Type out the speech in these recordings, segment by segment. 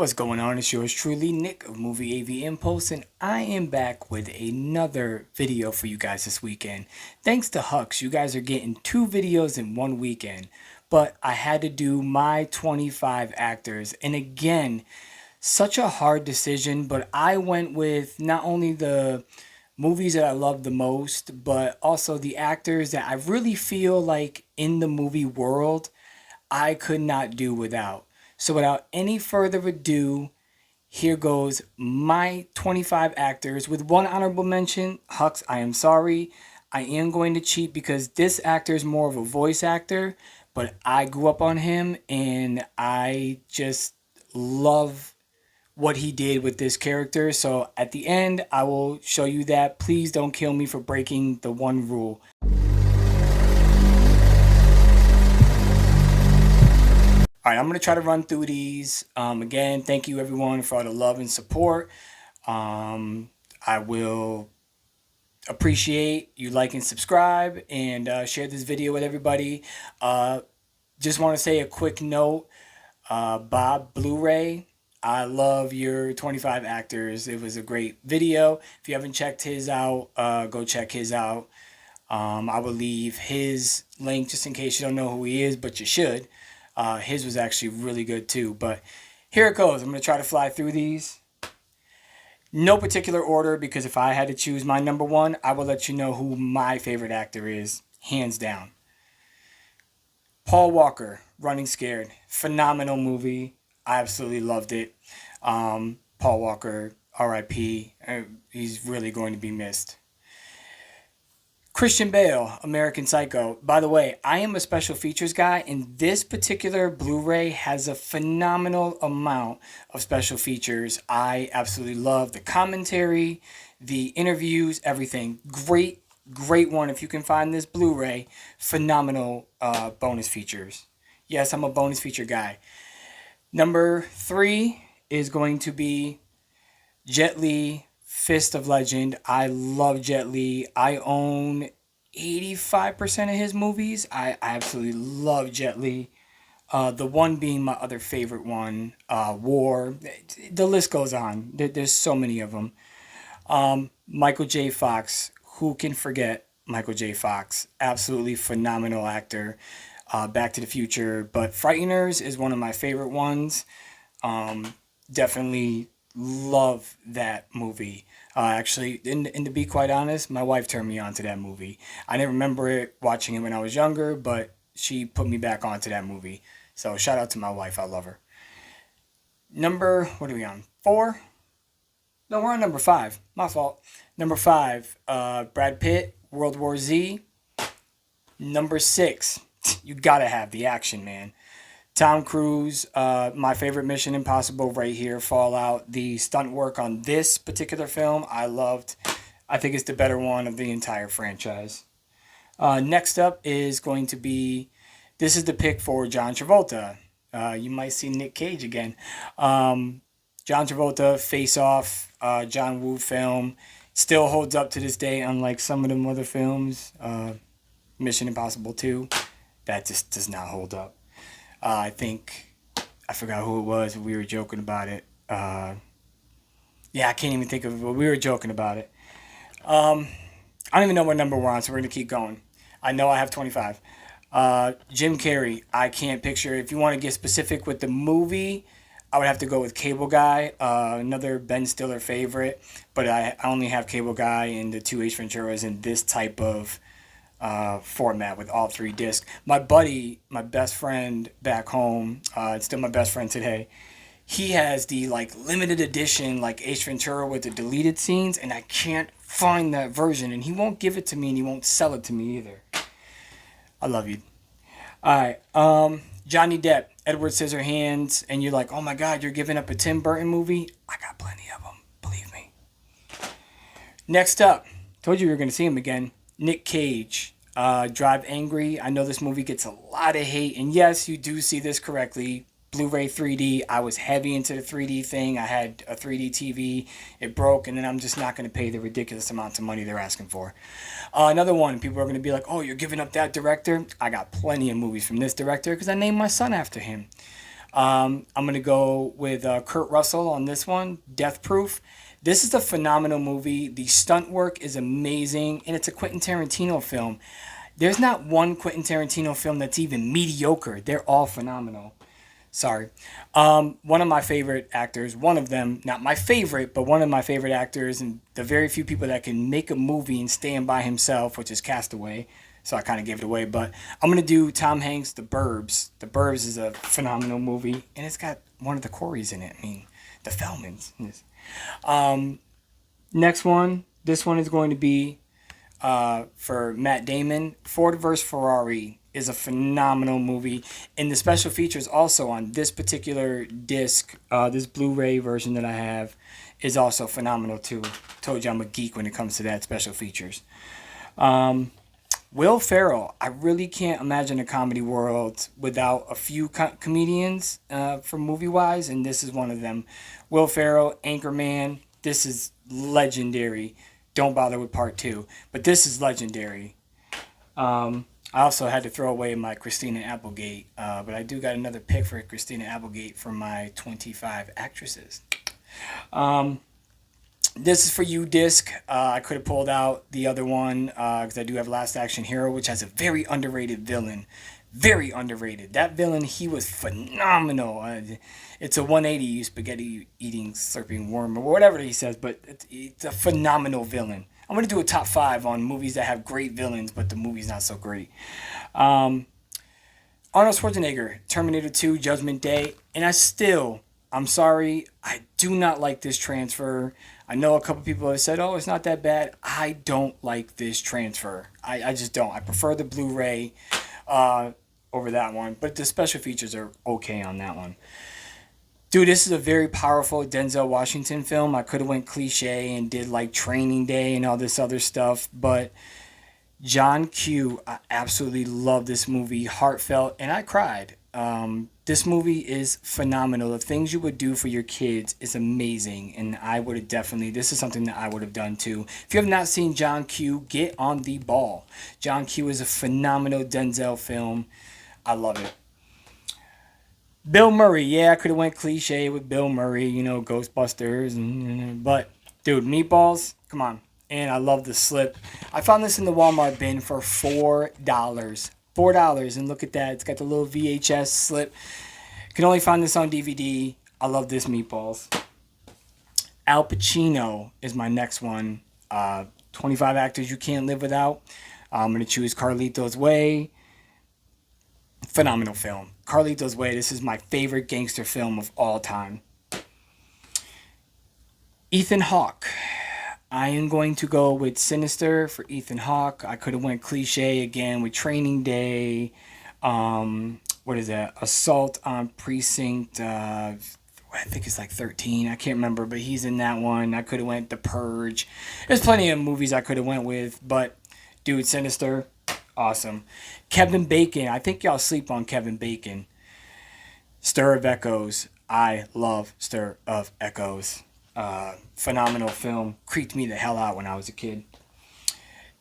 What's going on? It's yours truly, Nick of Movie AV Impulse, and I am back with another video for you guys this weekend. Thanks to Hucks, you guys are getting 2 videos in one weekend, but I had to do my 25 actors, and again, such a hard decision, but I went with not only the movies that I love the most, but also the actors that I really feel like in the movie world I could not do without. So without any further ado, here goes my 25 actors with one honorable mention. Hux, I am sorry. I am going to cheat because this actor is more of a voice actor, but I grew up on him and I just love what he did with this character. So at the end, I will show you that. Please don't kill me for breaking the one rule. All right, I'm going to try to run through these. Again, thank you everyone for all the love and support. I will appreciate you like and subscribe and share this video with everybody. Just want to say a quick note. Bob Blu-ray, I love your 25 actors. It was a great video. If you haven't checked his out, go check his out. I will leave his link just in case you don't know who he is, but you should. His was actually really good too, but here it goes. I'm going to try to fly through these. No particular order, because if I had to choose my number one, I will let you know who my favorite actor is, hands down. Paul Walker, Running Scared. Phenomenal movie. I absolutely loved it. Paul Walker, R.I.P. He's really going to be missed. Christian Bale, American Psycho. By the way, I am a special features guy, and this particular Blu-ray has a phenomenal amount of special features. I absolutely love the commentary, the interviews, everything. Great one. If you can find this Blu-ray, phenomenal bonus features. Yes, I'm a bonus feature guy. Number 3 is going to be Jet Li, Fist of Legend. I love Jet Li. I own 85% of his movies. I absolutely love Jet Li. The one being my other favorite one, War. The list goes on. There's so many of them. Michael J. Fox. Who can forget Michael J. Fox? Absolutely phenomenal actor. Back to the Future. But Frighteners is one of my favorite ones. Definitely love that movie. Actually, and to be quite honest, my wife turned me on to that movie. I didn't remember watching it when I was younger, but she put me back onto that movie. So shout out to my wife. I love her. What are we on? 4? No, we're on number 5. My fault. Number 5, Brad Pitt, World War Z. Number 6, you gotta have the action, man. Tom Cruise, my favorite Mission Impossible right here, Fallout. The stunt work on this particular film, I loved. I think it's the better one of the entire franchise. Next up is going to be, this is the pick for John Travolta. You might see Nick Cage again. John Travolta, Face Off, John Woo film. Still holds up to this day, unlike some of them other films. Mission Impossible 2, that just does not hold up. I think, I forgot who it was, we were joking about it. Yeah, I can't even think of it, but we were joking about it. I don't even know what number we're on, so we're going to keep going. I know I have 25. Jim Carrey, I can't picture. If you want to get specific with the movie, I would have to go with Cable Guy, another Ben Stiller favorite, but I only have Cable Guy and the 2 Ace Venturas in this type of format with all 3 discs. My buddy, my best friend back home, it's still my best friend today, he has the limited edition Ace Ventura with the deleted scenes, and I can't find that version, and he won't give it to me and he won't sell it to me either. I love you. Alright, Johnny Depp, Edward Scissorhands, and you're like, oh my god, you're giving up a Tim Burton movie? I got plenty of them, believe me. Next up, told you we were going to see him again, Nick Cage, Drive Angry. I know this movie gets a lot of hate, and yes, you do see this correctly. Blu-ray 3D. I was heavy into the 3D thing. I had a 3D TV. It broke, and then I'm just not going to pay the ridiculous amounts of money they're asking for. Another one, people are going to be like, oh, you're giving up that director? I got plenty of movies from this director because I named my son after him. I'm going to go with Kurt Russell on this one, Death Proof. This is a phenomenal movie. The stunt work is amazing, and it's a Quentin Tarantino film. There's not one Quentin Tarantino film that's even mediocre. They're all phenomenal. Sorry. One of my favorite actors, one of them, not my favorite, but one of my favorite actors, and the very few people that can make a movie and stand by himself, which is Castaway. So I kind of gave it away, but I'm going to do Tom Hanks' The Burbs. The Burbs is a phenomenal movie, and it's got one of the Coreys in it. I mean, the Feldmans. Next one, this one is going to be for Matt Damon. Ford vs. Ferrari is a phenomenal movie, and the special features also on this particular disc, this Blu-ray version that I have, is also phenomenal too. Told you I'm a geek when it comes to that special features. Will Ferrell, I really can't imagine a comedy world without a few comedians for movie-wise, and this is one of them. Will Ferrell, Anchorman, this is legendary. Don't bother with part 2, but this is legendary. I also had to throw away my Christina Applegate, but I do got another pick for Christina Applegate for my 25 actresses. This is for you, disc. I could have pulled out the other one because I do have Last Action Hero, which has a very underrated villain. Very underrated. That villain, he was phenomenal. It's a 180, you spaghetti eating, slurping worm, or whatever he says, but it's a phenomenal villain. I'm going to do a top 5 on movies that have great villains, but the movie's not so great. Arnold Schwarzenegger, Terminator 2, Judgment Day, and I'm sorry, I do not like this transfer. I know a couple people have said, oh, it's not that bad. I don't like this transfer. I just don't. I prefer the Blu-ray over that one. But the special features are okay on that one. Dude, this is a very powerful Denzel Washington film. I could have went cliche and did like Training Day and all this other stuff. But John Q, I absolutely love this movie. Heartfelt. And I cried. This movie is phenomenal. The things you would do for your kids is amazing, and I would have definitely, this is something that I would have done too. If you have not seen John Q, get on the ball. John Q is a phenomenal Denzel film. I love it. Bill Murray, yeah, I could have went cliche with Bill Murray, you know, Ghostbusters, but dude, Meatballs, come on. And I love the slip. I found this in the Walmart bin for $4. $4, and look at that. It's got the little VHS slip. Can only find this on DVD. I love this, Meatballs. Al Pacino is my next one. 25 actors you can't live without. I'm going to choose Carlito's Way. Phenomenal film. Carlito's Way, this is my favorite gangster film of all time. Ethan Hawke. I am going to go with Sinister for Ethan Hawke. I could have went cliche again with Training Day. What is that? Assault on Precinct. I think it's like 13. I can't remember, but he's in that one. I could have went The Purge. There's plenty of movies I could have went with, but dude, Sinister, awesome. Kevin Bacon. I think y'all sleep on Kevin Bacon. Stir of Echoes. I love Stir of Echoes. Phenomenal film. Creeped me the hell out when I was a kid.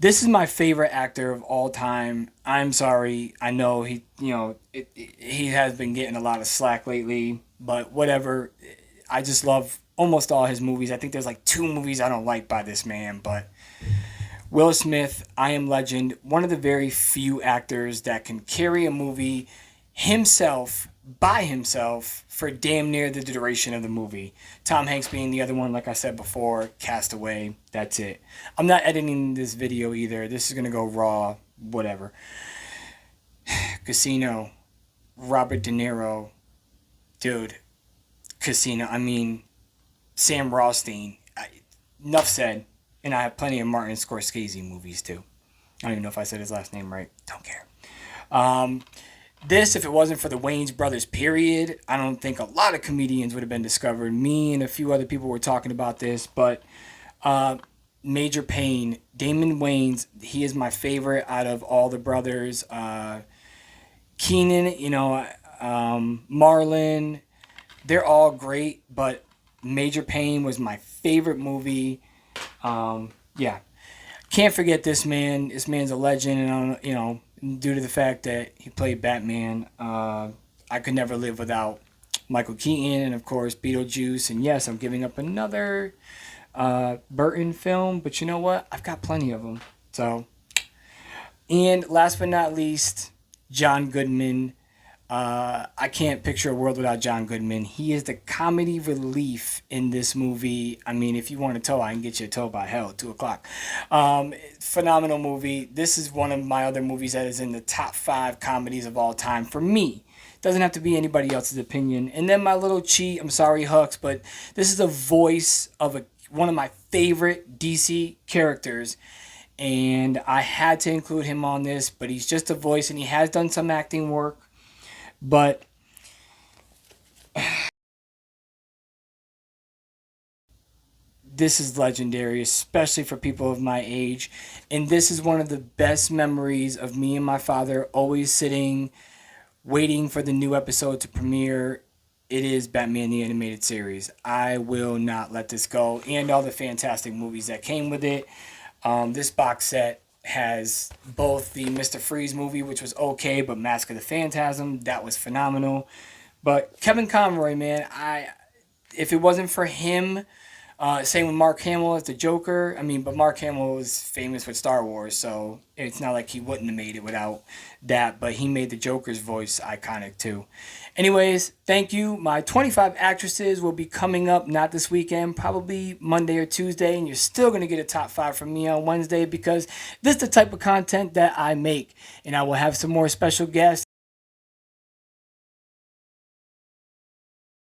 This is my favorite actor of all time. I'm sorry. I know he has been getting a lot of slack lately, but whatever. I just love almost all his movies. I think there's like 2 movies I don't like by this man, but Will Smith, I Am Legend, one of the very few actors that can carry a movie himself, by himself, for damn near the duration of the movie. Tom Hanks being the other one, like I said before, Castaway, that's it. I'm not editing this video either. This is going to go raw, whatever. Casino, Robert De Niro, dude, Casino, I mean, Sam Rothstein, enough said. And I have plenty of Martin Scorsese movies too. I don't even know if I said his last name right. Don't care. This, if it wasn't for the Wayans brothers, period, I don't think a lot of comedians would have been discovered. Me and a few other people were talking about this, but Major Payne, Damon Wayans, he is my favorite out of all the brothers. Keenan, Marlon, they're all great, but Major Payne was my favorite movie. Yeah, can't forget this man. This man's a legend, and due to the fact that he played Batman, I could never live without Michael Keaton, and of course Beetlejuice. And yes, I'm giving up another Burton film, but you know what? I've got plenty of them. So, and last but not least, John Goodman. I can't picture a world without John Goodman. He is the comedy relief in this movie. I mean, if you want a toe, I can get you a toe by hell, 2 o'clock. Phenomenal movie. This is one of my other movies that is in the top 5 comedies of all time for me. Doesn't have to be anybody else's opinion. And then my little cheat, I'm sorry, Hucks, but this is the voice of one of my favorite DC characters. And I had to include him on this, but he's just a voice and he has done some acting work. But this is legendary, especially for people of my age. And this is one of the best memories of me and my father always sitting, waiting for the new episode to premiere. It is Batman the Animated Series. I will not let this go. And all the fantastic movies that came with it. This box set has both the Mr. Freeze movie, which was okay, but Mask of the Phantasm, that was phenomenal. But Kevin Conroy, man, if it wasn't for him, same with Mark Hamill as the Joker. I mean, but Mark Hamill was famous with Star Wars, so it's not like he wouldn't have made it without that. But he made the Joker's voice iconic too. Anyways, thank you. My 25 actresses will be coming up not this weekend, probably Monday or Tuesday, and you're still going to get a top 5 from me on Wednesday because this is the type of content that I make. And I will have some more special guests